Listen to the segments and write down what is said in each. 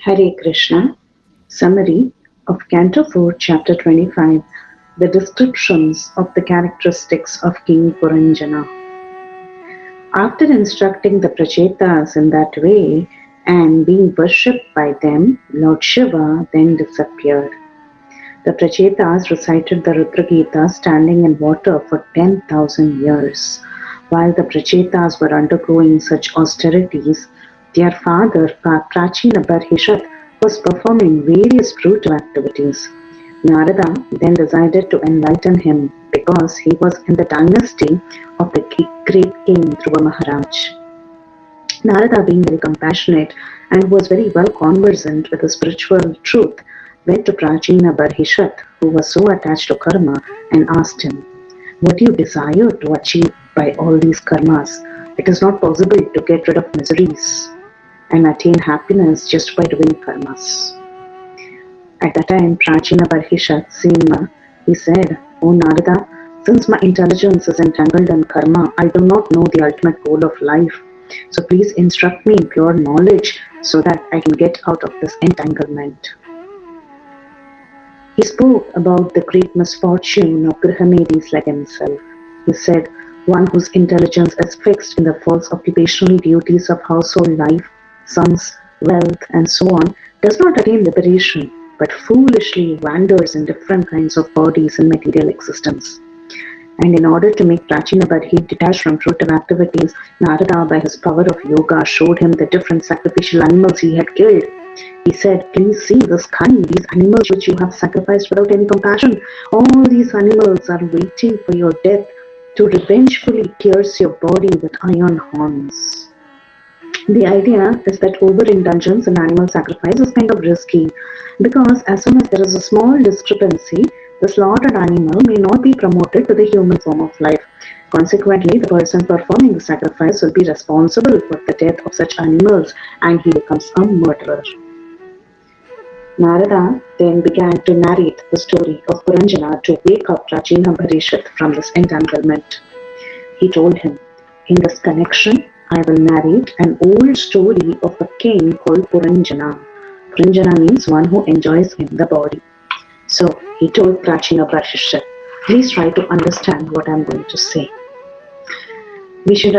Hare Krishna. Summary of Canto 4, Chapter 25. The descriptions of the characteristics of King Puranjana. After instructing the Prachetas in that way and being worshipped by them, Lord Shiva then disappeared. The Prachetas recited the Rudra Gita standing in water for 10,000 years. While the Prachetas were undergoing such austerities, their father, Prachina Barhishat, was performing various fruitive activities. Narada then decided to enlighten him because he was in the dynasty of the great king Dhruva Maharaj. Narada, being very compassionate and was very well conversant with the spiritual truth, went to Prachina Barhishat, who was so attached to karma, and asked him, "What do you desire to achieve by all these karmas? It is not possible to get rid of miseries and attain happiness just by doing karmas." At that time, Prachina Barhishat, he said, "O Narada, since my intelligence is entangled in karma, I do not know the ultimate goal of life. So please instruct me in pure knowledge so that I can get out of this entanglement." He spoke about the great misfortune of Grihamedis like himself. He said, "One whose intelligence is fixed in the false occupational duties of household life, sons, wealth, and so on, does not attain liberation, but foolishly wanders in different kinds of bodies in material existence." And in order to make Prachina Barhi detach from fruitive activities, Narada, by his power of yoga, showed him the different sacrificial animals he had killed. He said, "Please see this kind, these animals which you have sacrificed without any compassion. All these animals are waiting for your death to revengefully pierce your body with iron horns." The idea is that overindulgence in animal sacrifice is kind of risky because as soon as there is a small discrepancy, the slaughtered animal may not be promoted to the human form of life. Consequently, the person performing the sacrifice will be responsible for the death of such animals and he becomes a murderer. Narada then began to narrate the story of Puranjana to wake up Prachina Bharishat from this entanglement. He told him, "In this connection, I will narrate an old story of a king called Puranjana." Puranjana means one who enjoys in the body. So he told Prachina Bharishat, "Please try to understand what I'm going to say." We should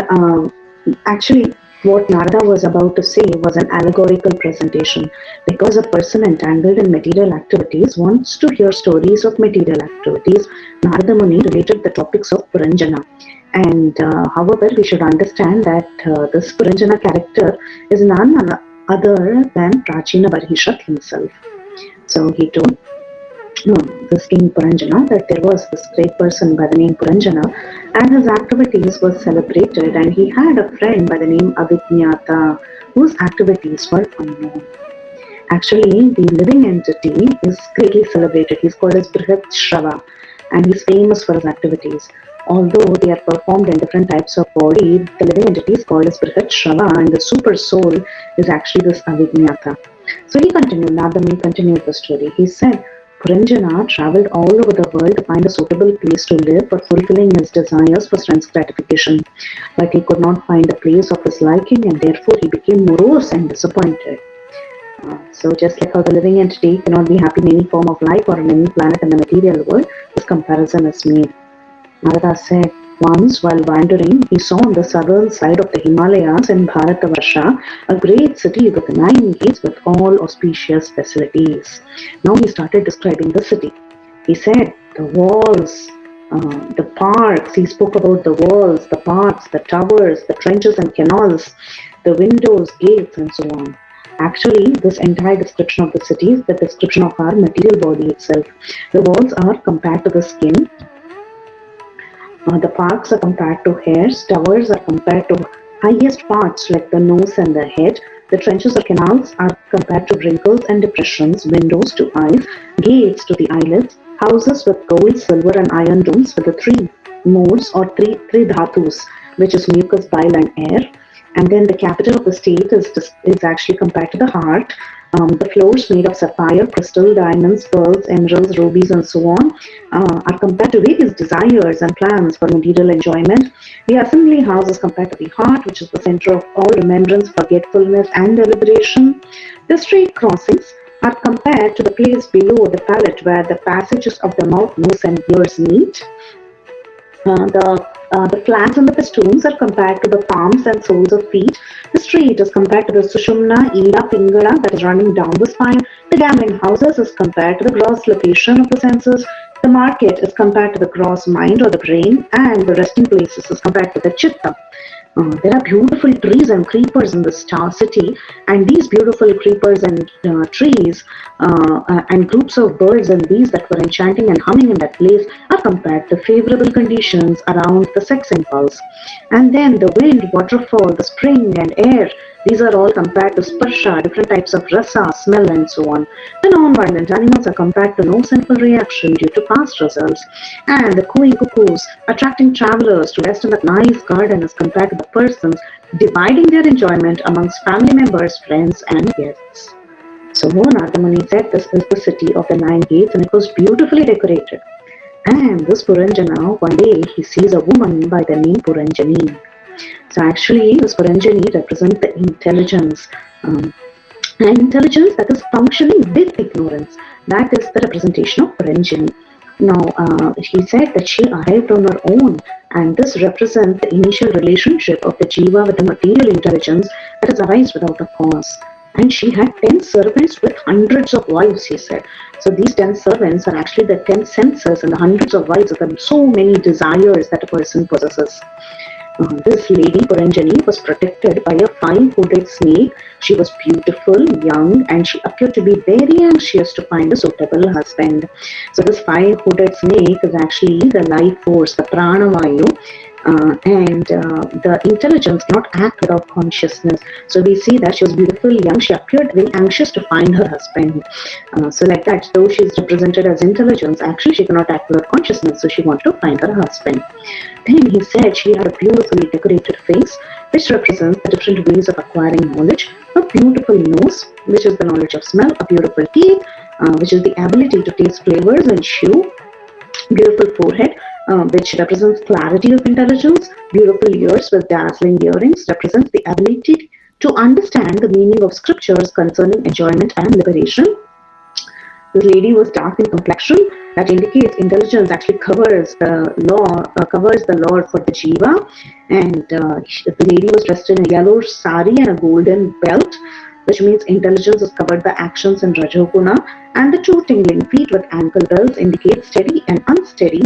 actually, what Narada was about to say was an allegorical presentation because a person entangled in material activities wants to hear stories of material activities. Narada Muni related the topics of Puranjana. And however, we should understand that this Puranjana character is none other than Prachina Barhishat himself. So he told no, this king Puranjana, that there was this great person by the name Puranjana, and his activities were celebrated, and he had a friend by the name Avijnata, whose activities were unknown. Actually, the living entity is greatly celebrated. He's called as Brihat Shrava, and he's famous for his activities. Although they are performed in different types of body, the living entity is called as Brihat Shrava, and the super soul is actually this Avijnata. So he continued, Nardamuni continued the story. He said, Puranjana travelled all over the world to find a suitable place to live for fulfilling his desires for sense gratification. But he could not find a place of his liking and therefore he became morose and disappointed. So just like how the living entity cannot be happy in any form of life or on any planet in the material world, this comparison is made. Narada said, once while wandering, he saw on the southern side of the Himalayas in Bharatavarsha a great city with 9 gates with all auspicious facilities. Now he started describing the city. He said, the walls, the parks, he spoke about the walls, the parks, the towers, the trenches and canals, the windows, gates, and so on. Actually, this entire description of the city is the description of our material body itself. The walls are compared to the skin. The parks are compared to hairs, towers are compared to highest parts like the nose and the head, the trenches or canals are compared to wrinkles and depressions, windows to eyes, gates to the eyelids, houses with gold, silver and iron domes with the three modes or three dhatus, which is mucus, bile and air. And then the capital of the state is actually compared to the heart. The floors made of sapphire, crystal, diamonds, pearls, emeralds, rubies, and so on are compared to various desires and plans for material enjoyment. The assembly house is compared to the heart, which is the center of all remembrance, forgetfulness, and deliberation. The street crossings are compared to the place below the palate where the passages of the mouth, nose, and ears meet. The flags and the festoons are compared to the palms and soles of feet. The street is compared to the Sushumna, Ida, Pingala that is running down the spine. The gambling houses is compared to the gross location of the senses. The market is compared to the gross mind or the brain, and the resting places is compared to the chitta. There are beautiful trees and creepers in the star city, and these beautiful creepers and trees and groups of birds and bees that were enchanting and humming in that place are compared to favorable conditions around the sex impulse. And then the wind, waterfall, the spring, and air. These are all compared to sparsha, different types of rasa, smell, and so on. The non-violent animals are compared to no sinful reaction due to past results. And the cooing cuckoos, attracting travelers to rest in that nice garden, is compared to the persons dividing their enjoyment amongst family members, friends, and guests. So Narada said this is the city of the nine gates, and it was beautifully decorated. And this Puranjana, one day he sees a woman by the name Puranjani. So actually, this Puranjani represents the intelligence, and intelligence that is functioning with ignorance. That is the representation of Puranjani. Now, he said that she arrived on her own, and this represents the initial relationship of the jiva with the material intelligence that has arisen without a cause. And she had 10 servants with hundreds of wives, he said. So these 10 servants are actually the 10 senses and the hundreds of wives of them, so many desires that a person possesses. This lady, Puranjani, was protected by a 5-hooded snake. She was beautiful, young, and she appeared to be very anxious to find a suitable husband. So this 5-hooded snake is actually the life force, the pranavayu, and the intelligence cannot act without consciousness. So we see that she was beautiful, young, she appeared very anxious to find her husband. So like that, though she is represented as intelligence, actually she cannot act without consciousness, so she wanted to find her husband. Then he said she had a beautifully decorated face, which represents the different ways of acquiring knowledge, a beautiful nose, which is the knowledge of smell, a beautiful teeth, which is the ability to taste flavors and chew, beautiful forehead, which represents clarity of intelligence, beautiful ears with dazzling earrings represents the ability to understand the meaning of scriptures concerning enjoyment and liberation. This lady was dark in complexion. That indicates intelligence actually covers the law for the jiva. And the lady was dressed in a yellow sari and a golden belt, which means intelligence has covered the actions in Rajoguna. And the two tingling feet with ankle bells indicate steady and unsteady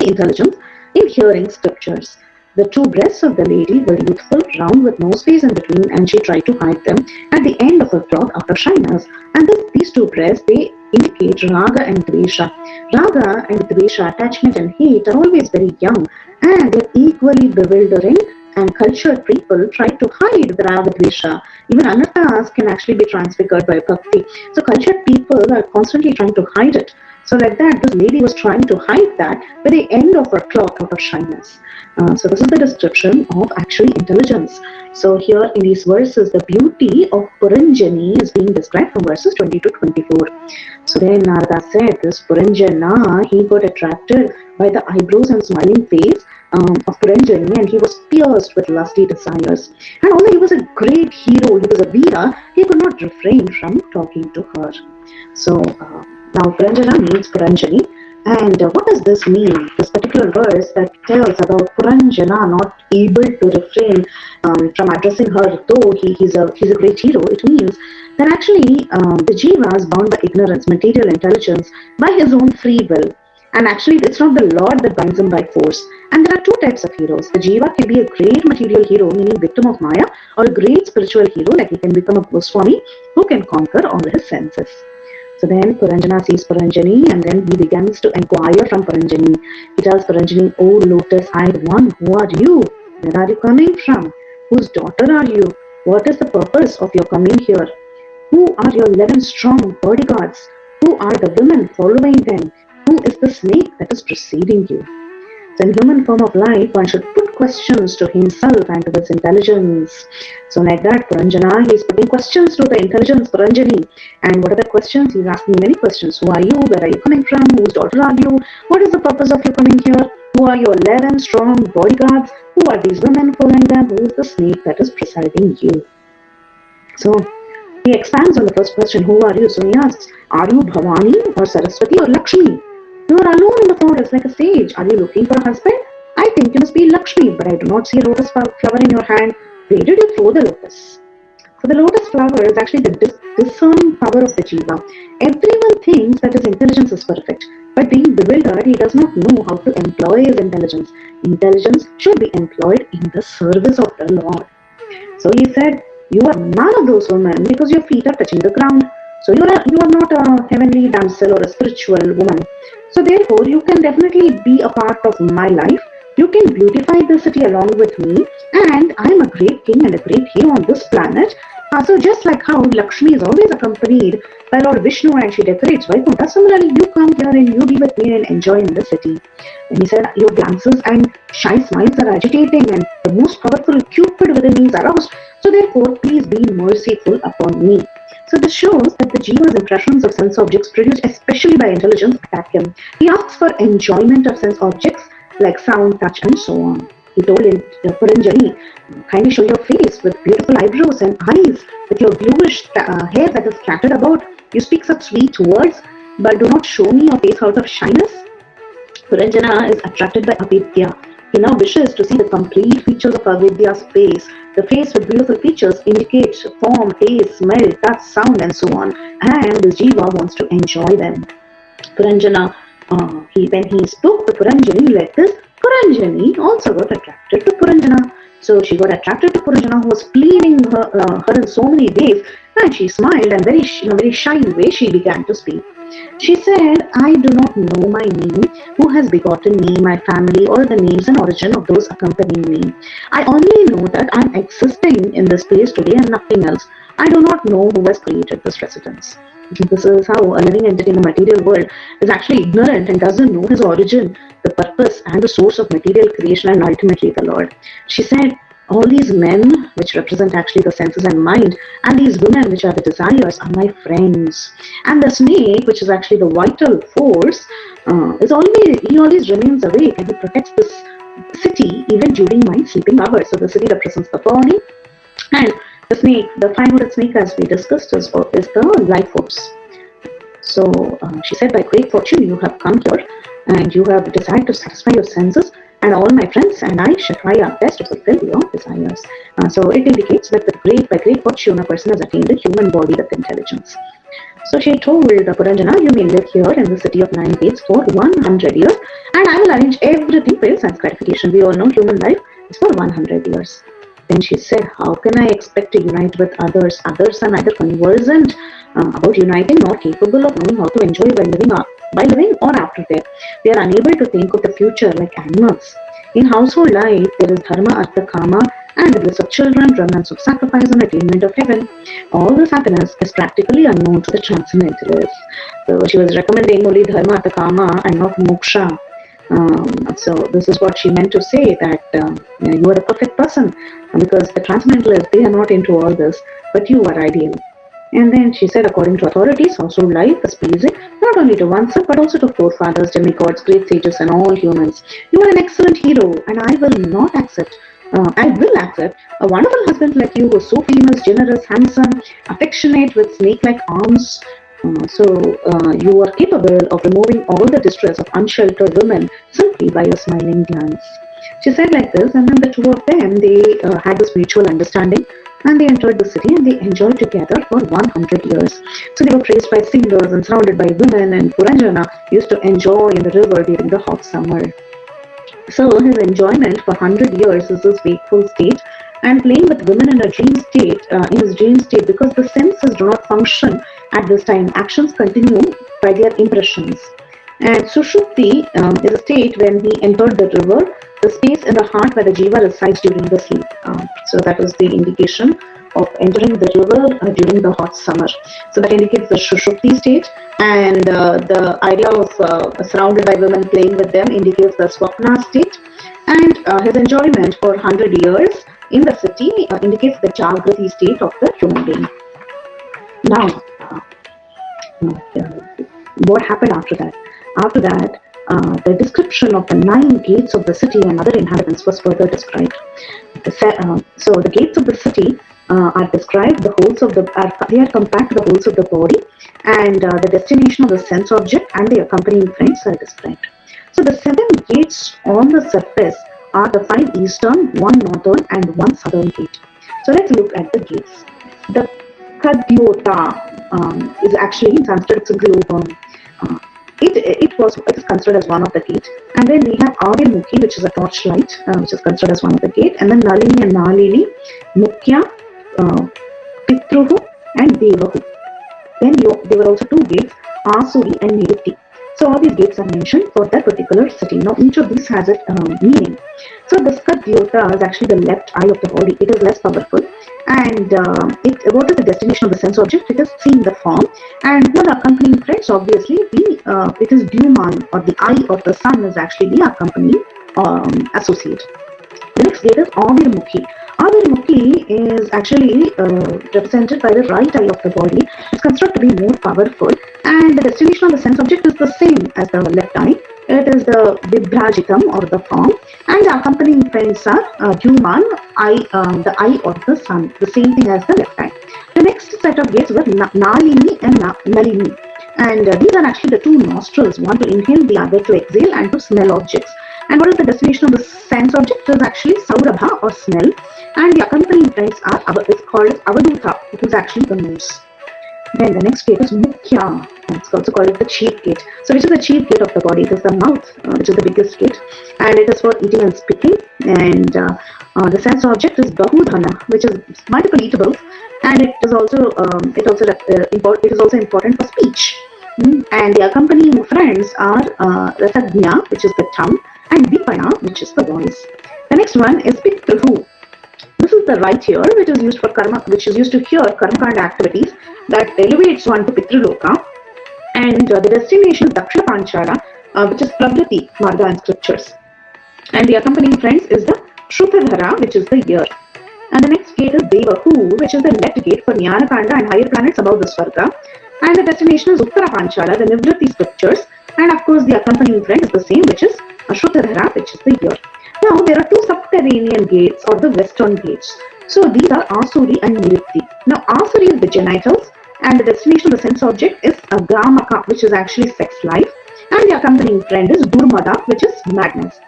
intelligence in hearing scriptures. The two breasts of the lady were youthful, round with no space in between, and she tried to hide them at the end of her cloth out of shyness. And these two breasts, they indicate raga and dvesha. Raga and dvesha, attachment and hate, are always very young, and they're equally bewildering. And cultured people try to hide the raga dvesha. Even anarthas can actually be transfigured by bhakti. So cultured people are constantly trying to hide it. So like that, this lady was trying to hide that by the end of her cloth out of shyness. So this is the description of actually intelligence. So here in these verses, the beauty of Puranjani is being described from verses 20 to 24. So then Narada said, this Puranjana, he got attracted by the eyebrows and smiling face of Puranjani, and he was pierced with lusty desires. And although he was a great hero, he was a Veera, he could not refrain from talking to her. So now Puranjana means Puranjani. And what does this mean? This particular verse that tells about Puranjana not able to refrain from addressing her, though he's a great hero, it means that actually the jiva is bound by ignorance, material intelligence, by his own free will. And actually, it's not the Lord that binds him by force. And there are two types of heroes. The jiva can be a great material hero, meaning victim of Maya, or a great spiritual hero, like he can become a Goswami, who can conquer all his senses. So then Puranjana sees Puranjani, and then he begins to inquire from Puranjani. He tells Puranjani, "O lotus-eyed one, who are you? Where are you coming from? Whose daughter are you? What is the purpose of your coming here? Who are your 11 strong bodyguards? Who are the women following them? Who is the snake that is preceding you?" So in human form of life, one should put questions to himself and to his intelligence. So like that, Puranjana, he is putting questions to the intelligence, Puranjani. And what are the questions? He's asking many questions. Who are you? Where are you coming from? Whose daughter are you? What is the purpose of you coming here? Who are your 11 strong bodyguards? Who are these women following them? Who is the snake that is presiding you? So he expands on the first question, who are you? So he asks, are you Bhavani or Saraswati or Lakshmi? You are alone in the forest like a sage. Are you looking for a husband? I think you must be Lakshmi, but I do not see a lotus flower in your hand. Where did you throw the lotus? So the lotus flower is actually the discerning power of the jiva. Everyone thinks that his intelligence is perfect, but being bewildered, he does not know how to employ his intelligence. Intelligence should be employed in the service of the Lord. So he said, you are none of those women because your feet are touching the ground. So you are not a heavenly damsel or a spiritual woman. So therefore, you can definitely be a part of my life. You can beautify the city along with me, and I am a great king and a great hero on this planet. So just like how Lakshmi is always accompanied by Lord Vishnu and she decorates Vaikuntha, similarly you come here and you be with me and enjoy in the city. And he said, your glances and shy smiles are agitating and the most powerful Cupid within me is aroused. So therefore, please be merciful upon me. So this shows that the jiva's impressions of sense objects produced especially by intelligence attack him. He asks for enjoyment of sense objects like sound, touch and so on. He told Puranjani, kindly show your face with beautiful eyebrows and eyes, with your bluish hair that is scattered about. You speak such sweet words, but do not show me your face out of shyness. Puranjana is attracted by Avidya. He now wishes to see the complete features of Avidya's face. The face with beautiful features indicates form, taste, smell, touch, sound and so on. And the jiva wants to enjoy them. Puranjana, when he spoke to Puranjani like this, Puranjani also got attracted to Puranjana. So she got attracted to Puranjana, who was pleading her in so many ways, and she smiled and very shy way she began to speak. She said, I do not know my name, who has begotten me, my family, or the names and origin of those accompanying me. I only know that I am existing in this place today and nothing else. I do not know who has created this residence. This is how a living entity in the material world is actually ignorant and doesn't know his origin, the purpose and the source of material creation and ultimately the Lord. She said, all these men, which represent actually the senses and mind, and these women, which are the desires, are my friends. And the snake, which is actually the vital force, he always remains awake and he protects this city even during my sleeping hours. So the city represents the body, and the snake, the five-hooded snake, as we discussed, is the life force. So she said, by great fortune you have come here, and you have decided to satisfy your senses, and all my friends and I shall try our best to fulfill your desires. So it indicates that by great fortune a person has attained a human body with intelligence. So she told Puranjana, you may live here in the city of 9 gates for 100 years, and I will arrange everything for your sense gratification. We all know human life is for 100 years. Then she said, how can I expect to unite with others? Others are neither conversant about uniting nor capable of knowing how to enjoy by living or after death. They are unable to think of the future like animals. In household life, there is dharma, artha, kama, and the bliss of children, remnants of sacrifice, and attainment of heaven. All this happiness is practically unknown to the transcendentalists. So she was recommending only dharma, artha, kama, and not moksha. So this is what she meant to say, that you are a perfect person, because the transcendentalists, they are not into all this, but you are ideal. And then she said, according to authorities, household life is pleasing not only to oneself but also to forefathers, demigods, great sages, and all humans. You are an excellent hero, and I will accept a wonderful husband like you, who is so famous, generous, handsome, affectionate, with snake-like arms. You are capable of removing all the distress of unsheltered women simply by your smiling glance. She said like this, and then the two of them, they had this mutual understanding, and they entered the city and they enjoyed together for 100 years. So they were praised by singers and surrounded by women, and Puranjana used to enjoy in the river during the hot summer. So his enjoyment for 100 years is this wakeful state, and playing with women in his dream state, because the senses do not function at this time. Actions continue by their impressions. And Sushupti is a state when he entered the river, the space in the heart where the jiva resides during the sleep. So that is the indication of entering the river during the hot summer. So that indicates the Sushupti state, and the idea of surrounded by women playing with them indicates the Swapna state. And his enjoyment for 100 years in the city indicates the Jagrati state of the human being. Now, what happened after that? After that, the description of the 9 gates of the city and other inhabitants was further described. So the gates of the city are described. The holes of they are compared to the holes of the body, and the destination of the sense object and the accompanying friends are described. So the 7 gates on the surface are the 5 eastern, 1 northern, and 1 southern gate. So let's look at the gates. The Kadyota is actually in Sanskrit it's a globe. It is considered as one of the gate, and then we have Avirmukhi, which is a torchlight, which is considered as one of the gate, and then Nalini and Nalini, Mukhya, Pitruhu, and Devahu. Then there were also 2 gates, Asuri and Nirutti. So all these gates are mentioned for that particular city. Now each of these has a meaning. So the Skadyota is actually the left eye of the body. It is less powerful. And what is the destination of the sense object? It is seeing the form. And who are the accompanying friends? Obviously, it is Dyuman, or the eye of the sun is actually the accompanying associate. The next gate is Avirmukhi. Avirmukhi is actually represented by the right eye of the body. It's considered to be more powerful, and the destination of the sense object is the same as the left eye. It is the Vibhrajitam, or the form, and the accompanying friends are Dyuman, the eye of the sun, the same thing as the left eye. The next set of gates were Nalini and Nalini, and these are actually the 2 nostrils, one to inhale, the other to exhale, and to smell objects. And what is the destination of the sense object? It is actually Saurabha, or smell, and the accompanying friends are it's called Avaduta, it is actually the nose. Then the next gate is Mukhya, it's also called the chief gate. So which is the chief gate of the body? It is the mouth, which is the biggest gate, and it is for eating and speaking. And the sense object is Bahudhana, which is multiple eatables, and it is also important for speech. And the accompanying friends are Rasagnya, which is the tongue, and Vipana, which is the voice. The next one is Pitruhu. This is the right ear, which is used for karma, which is used to hear karma activities that elevates one to Pitruloka. And the destination is Dakshina Panchala, which is Pravriti Marga in scriptures. And the accompanying friends is the Shrutadhara, which is the ear. And the next gate is Devahu, which is the left gate for Jnana Kanda and higher planets above the Swarga. And the destination is Uttara Panchala, the Nivritti scriptures. And of course, the accompanying friend is the same, which is Shrutadhara, which is the ear. Now, there are 2 subterranean gates, or the western gates. So these are Asuri and Nirutti. Now, Asuri is the genitals, and the destination of the sense object is Gramaka, which is actually sex life, and the accompanying friend is Durmada, which is madness.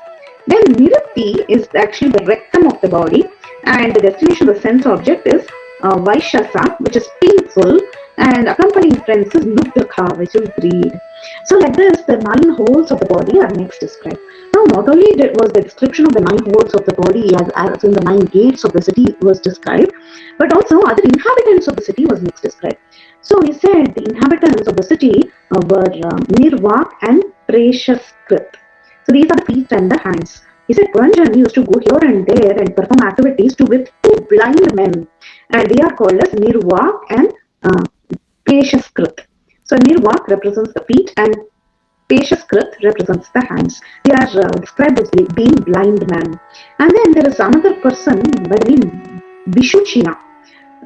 Then Nirutti is actually the rectum of the body, and the destination of the sense object is Vaishasa, which is painful, and accompanying friends is Lubdaka, which is greed. So like this, the 9 holes of the body are next described. Now, not only was the description of the 9 holes of the body as in the 9 gates of the city was described, but also other inhabitants of the city was next described. So he said the inhabitants of the city were Nirvak and Preciouskrit. So these are the feet and the hands. He said Puranjani used to go here and there and perform activities with 2 blind men, and they are called as Nirvak and Preciouskrit. So Nirvak represents the feet and Preciouskrit represents the hands. They are described as being blind men. And then there is another person by the name Vishuchina,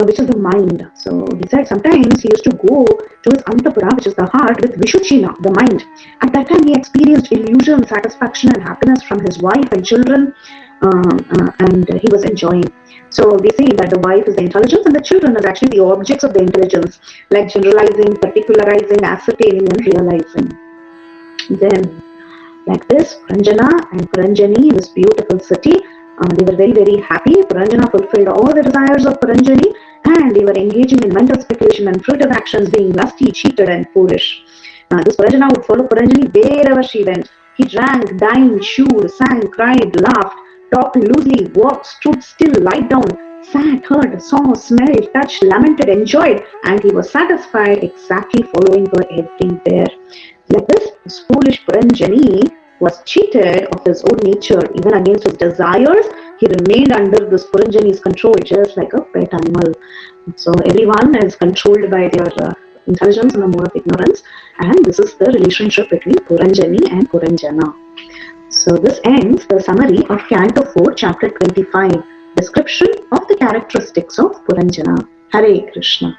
which is the mind. So he said sometimes he used to go to his Antapura, which is the heart, with Vishuchina, the mind. At that time he experienced illusion, satisfaction and happiness from his wife and children, and he was enjoying. So they say that the wife is the intelligence and the children is actually the objects of the intelligence, like generalizing, particularizing, ascertaining and realizing. Then, like this, Puranjana and Puranjani in this beautiful city, they were very, very happy. Puranjana fulfilled all the desires of Puranjani, and they were engaging in mental speculation and fruitive actions, being lusty, cheated, and foolish. This Puranjana would follow Puranjani wherever she went. He drank, dined, chewed, sang, cried, laughed, talked loosely, walked, stood still, lied down, sat, heard, saw, smelled, touched, lamented, enjoyed, and he was satisfied, exactly following her everywhere. Like this foolish Puranjani was cheated of his own nature, even against his desires. He remained under this Puranjani's control, just like a pet animal. So everyone is controlled by their intelligence and the mode of ignorance, and this is the relationship between Puranjani and Puranjana. So this ends the summary of Canto 4, Chapter 25, Description of the Characteristics of Puranjana. Hare Krishna.